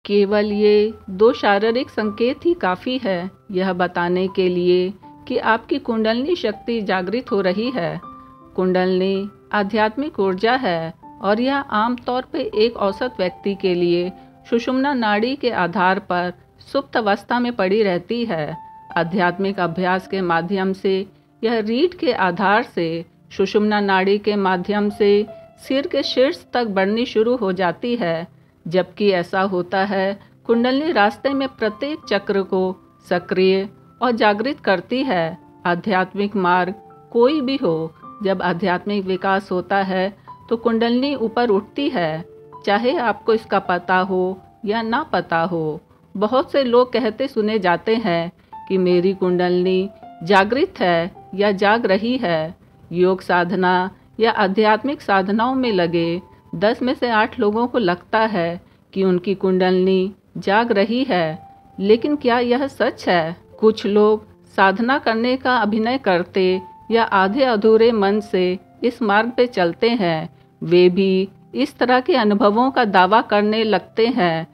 केवल ये दो शारीरिक संकेत ही काफ़ी है यह बताने के लिए कि आपकी कुंडलिनी शक्ति जागृत हो रही है। कुंडलिनी आध्यात्मिक ऊर्जा है और यह आमतौर पर एक औसत व्यक्ति के लिए सुषुम्ना नाड़ी के आधार पर सुप्त अवस्था में पड़ी रहती है। आध्यात्मिक अभ्यास के माध्यम से यह रीढ़ के आधार से सुषुम्ना नाड़ी के माध्यम से सिर के शीर्ष तक बढ़नी शुरू हो जाती है। जबकि ऐसा होता है, कुंडलिनी रास्ते में प्रत्येक चक्र को सक्रिय और जागृत करती है। आध्यात्मिक मार्ग कोई भी हो, जब आध्यात्मिक विकास होता है तो कुंडलिनी ऊपर उठती है, चाहे आपको इसका पता हो या ना पता हो। बहुत से लोग कहते सुने जाते हैं कि मेरी कुंडलिनी जागृत है या जाग रही है। योग साधना या आध्यात्मिक साधनाओं में लगे 10 में से 8 लोगों को लगता है कि उनकी कुंडलिनी जाग रही है, लेकिन क्या यह सच है? कुछ लोग साधना करने का अभिनय करते या आधे अधूरे मन से इस मार्ग पे चलते हैं। वे भी इस तरह के अनुभवों का दावा करने लगते हैं,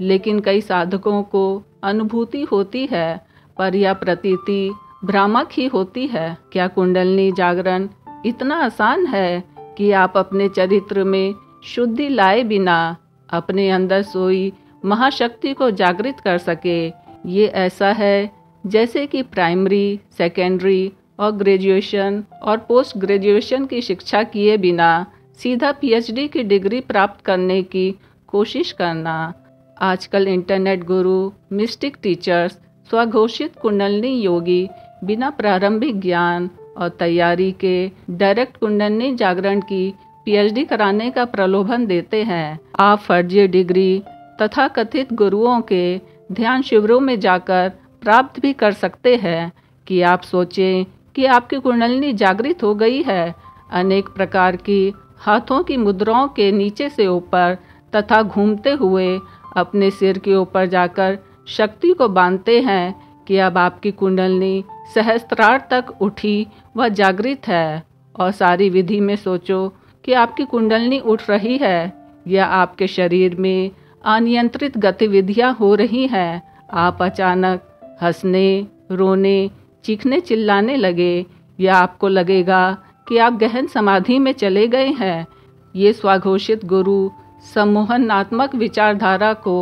लेकिन कई साधकों को अनुभूति होती है, पर यह प्रतीति भ्रामक ही होती है। क्या कुंडलिनी जागरण इतना आसान है कि आप अपने चरित्र में शुद्धि लाए बिना अपने अंदर सोई महाशक्ति को जागृत कर सके? ये ऐसा है जैसे कि प्राइमरी, सेकेंडरी और ग्रेजुएशन और पोस्ट ग्रेजुएशन की शिक्षा किए बिना सीधा पीएचडी की डिग्री प्राप्त करने की कोशिश करना। आजकल इंटरनेट गुरु, मिस्टिक टीचर्स, स्वघोषित कुंडलिनी योगी बिना प्रारंभिक ज्ञान और तैयारी के डायरेक्ट कुंडलिनी जागरण की पीएचडी कराने का प्रलोभन देते हैं। आप फर्जी डिग्री तथा कथित गुरुओं के ध्यान शिविरों में जाकर प्राप्त भी कर सकते हैं कि आप सोचें कि आपकी कुंडलिनी जागृत हो गई है। अनेक प्रकार की हाथों की मुद्राओं के नीचे से ऊपर तथा घूमते हुए अपने सिर के ऊपर जाकर शक्ति को बांधते हैं कि अब आपकी कुंडलिनी सहस्त्रार तक उठी व जागृत है। और सारी विधि में सोचो कि आपकी कुंडलिनी उठ रही है या आपके शरीर में अनियंत्रित गतिविधियां हो रही हैं। आप अचानक हंसने, रोने, चीखने, चिल्लाने लगे या आपको लगेगा कि आप गहन समाधि में चले गए हैं। ये स्वघोषित गुरु सम्मोहनात्मक विचारधारा को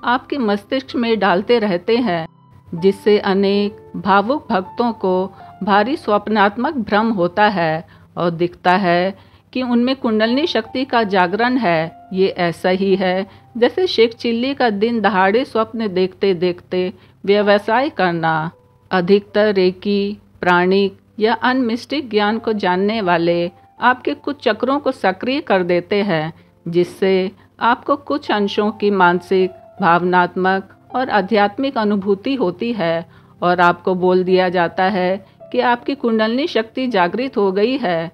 आपके मस्तिष्क में डालते रहते हैं, जिससे अनेक भावुक भक्तों को भारी स्वप्नात्मक भ्रम होता है और दिखता है कि उनमें कुंडलिनी शक्ति का जागरण है। ये ऐसा ही है जैसे शेख चिल्ली का दिन दहाड़े स्वप्न देखते देखते व्यवसाय करना। अधिकतर रेकी, प्राणिक या अनमिस्टिक ज्ञान को जानने वाले आपके कुछ चक्रों को सक्रिय कर देते हैं, जिससे आपको कुछ अंशों की मानसिक, भावनात्मक और आध्यात्मिक अनुभूति होती है और आपको बोल दिया जाता है कि आपकी कुंडलिनी शक्ति जागृत हो गई है।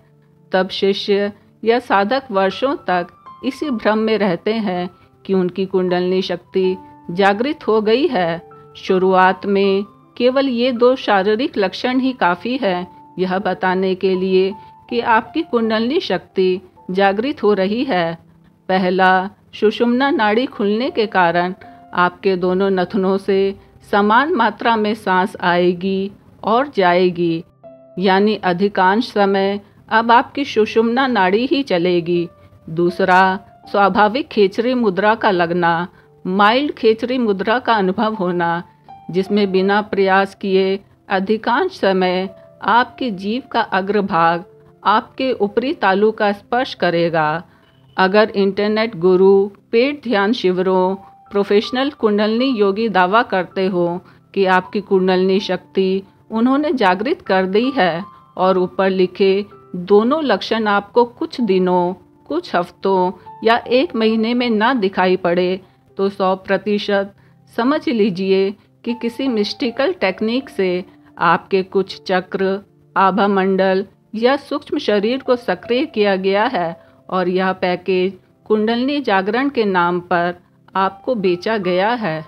तब शिष्य या साधक वर्षों तक इसी भ्रम में रहते हैं कि उनकी कुंडलिनी शक्ति जागृत हो गई है। शुरुआत में केवल ये 2 शारीरिक लक्षण ही काफ़ी है यह बताने के लिए कि आपकी कुंडलिनी शक्ति जागृत हो रही है। पहला, सुषुम्ना नाड़ी खुलने के कारण आपके दोनों नथनों से समान मात्रा में सांस आएगी और जाएगी, यानी अधिकांश समय अब आपकी सुषुम्ना नाड़ी ही चलेगी। दूसरा, स्वाभाविक खेचरी मुद्रा का लगना, माइल्ड खेचरी मुद्रा का अनुभव होना, जिसमें बिना प्रयास किए अधिकांश समय आपकी जीभ का अग्रभाग आपके ऊपरी तालु का स्पर्श करेगा। अगर इंटरनेट गुरु, पेड ध्यान शिविरों, प्रोफेशनल कुंडलिनी योगी दावा करते हो कि आपकी कुंडलिनी शक्ति उन्होंने जागृत कर दी है और ऊपर लिखे दोनों लक्षण आपको कुछ दिनों, कुछ हफ्तों या 1 महीने में ना दिखाई पड़े, तो 100% समझ लीजिए कि किसी मिस्टिकल टेक्निक से आपके कुछ चक्र, आभा मंडल या सूक्ष्म शरीर को सक्रिय किया गया है और यह पैकेज कुंडलिनी जागरण के नाम पर आपको बेचा गया है।